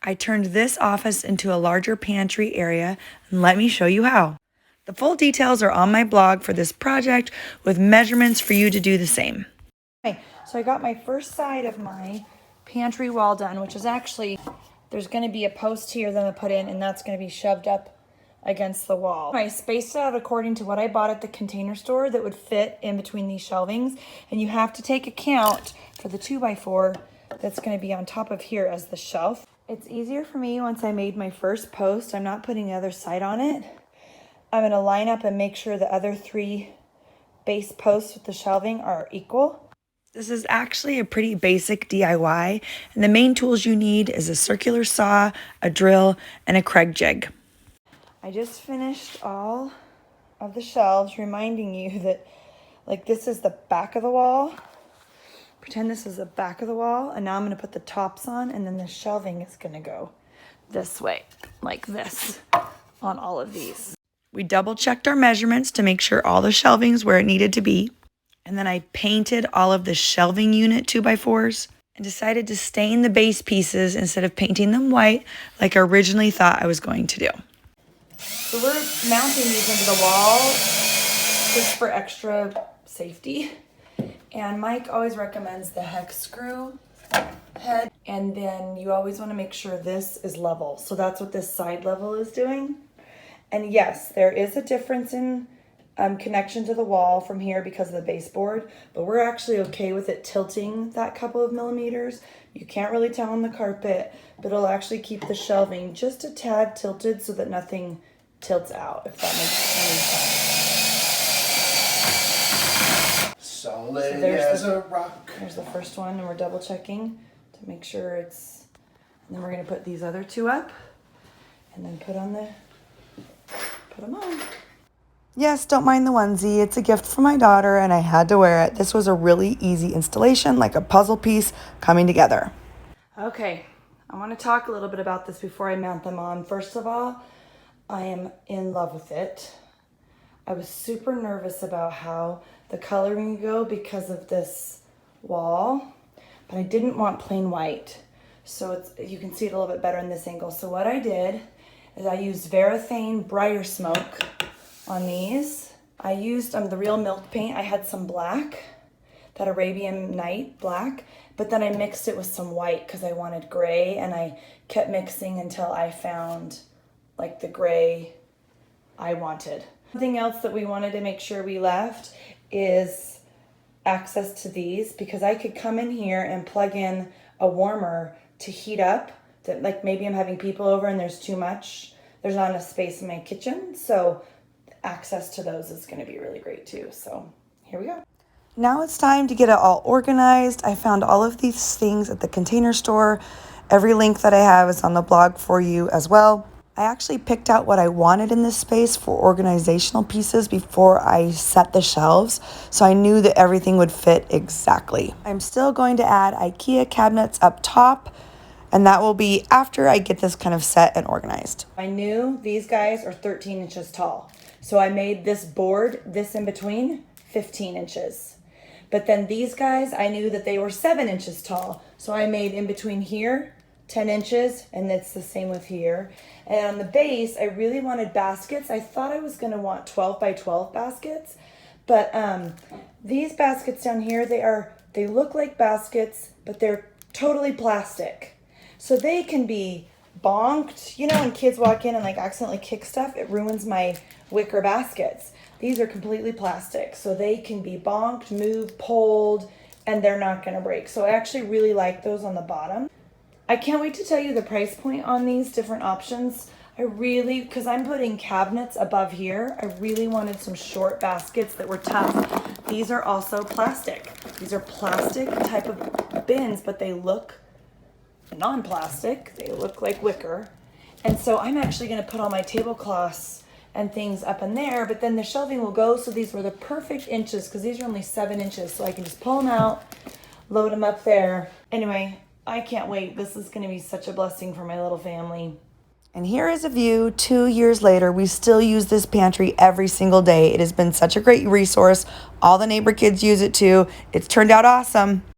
I turned this office into a larger pantry area, and let me show you how. The full details are on my blog for this project with measurements for you to do the same. Okay, so I got my first side of my pantry wall done, which is actually, there's going to be a post here that I'm going to put in, and that's going to be shoved up against the wall. I spaced it out according to what I bought at the Container Store that would fit in between these shelvings, and you have to take account for the 2x4 that's going to be on top of here as the shelf. It's easier for me once I made my first post. I'm not putting the other side on it. I'm going to line up and make sure the other 3 base posts with the shelving are equal. This is actually a pretty basic DIY, and the main tools you need is a circular saw, a drill, and a Kreg jig. I just finished all of the shelves, reminding you that, like, this is the back of the wall. Pretend this is the back of the wall, and now I'm going to put the tops on, and then the shelving is going to go this way, like this, on all of these. We double checked our measurements to make sure all the shelving's where it needed to be. And then I painted all of the shelving unit 2x4s and decided to stain the base pieces instead of painting them white like I originally thought I was going to do. So we're mounting these into the wall just for extra safety. And Mike always recommends the hex screw head. And then you always want to make sure this is level. So that's what this side level is doing. And yes, there is a difference in connection to the wall from here because of the baseboard, but we're actually okay with it tilting that couple of millimeters. You can't really tell on the carpet, but it'll actually keep the shelving just a tad tilted so that nothing tilts out, if that makes any sense. Solid as a rock. There's the first one, and we're double checking to make sure it's, and then we're gonna put these other 2 up and then put them on. Yes, don't mind the onesie. It's a gift from my daughter and I had to wear it. This was a really easy installation, like a puzzle piece coming together. Okay, I want to talk a little bit about this before I mount them on. First of all, I am in love with it. I was super nervous about how the coloring would go because of this wall, but I didn't want plain white. So you can see it a little bit better in this angle. So what I did is I used Varathane Briar Smoke on these. I used the real milk paint. I had some black, that Arabian Night black, but then I mixed it with some white because I wanted gray, and I kept mixing until I found like the gray I wanted. Something else that we wanted to make sure we left is access to these, because I could come in here and plug in a warmer to heat up. That, like, maybe I'm having people over and there's not enough space in my kitchen, so access to those is going to be really great too. So here we go. Now it's time to get it all organized. I found all of these things at the Container Store. Every link that I have is on the blog for you as well. I actually picked out what I wanted in this space for organizational pieces before I set the shelves, so I knew that everything would fit exactly. I'm still going to add IKEA cabinets up top, and that will be after I get this kind of set and organized. I knew these guys are 13 inches tall. So I made this board, this in between, 15 inches. But then these guys, I knew that they were 7 inches tall. So I made in between here, 10 inches, and it's the same with here. And on the base, I really wanted baskets. I thought I was gonna want 12 by 12 baskets. But these baskets down here, they look like baskets, but they're totally plastic. So they can be bonked. You know, when kids walk in and like accidentally kick stuff, it ruins my wicker baskets. These are completely plastic, so they can be bonked, moved, pulled, and they're not gonna break. So I actually really like those on the bottom. I can't wait to tell you the price point on these different options. Because I'm putting cabinets above here, I really wanted some short baskets that were tough. These are also plastic. These are plastic type of bins, but they look non-plastic. They look like wicker. And so I'm actually gonna put all my tablecloths and things up in there, but then the shelving will go. So these were the perfect inches because these are only 7 inches. So I can just pull them out, load them up there. Anyway, I can't wait. This is gonna be such a blessing for my little family. And here is a view 2 years later. We still use this pantry every single day. It has been such a great resource. All the neighbor kids use it too. It's turned out awesome.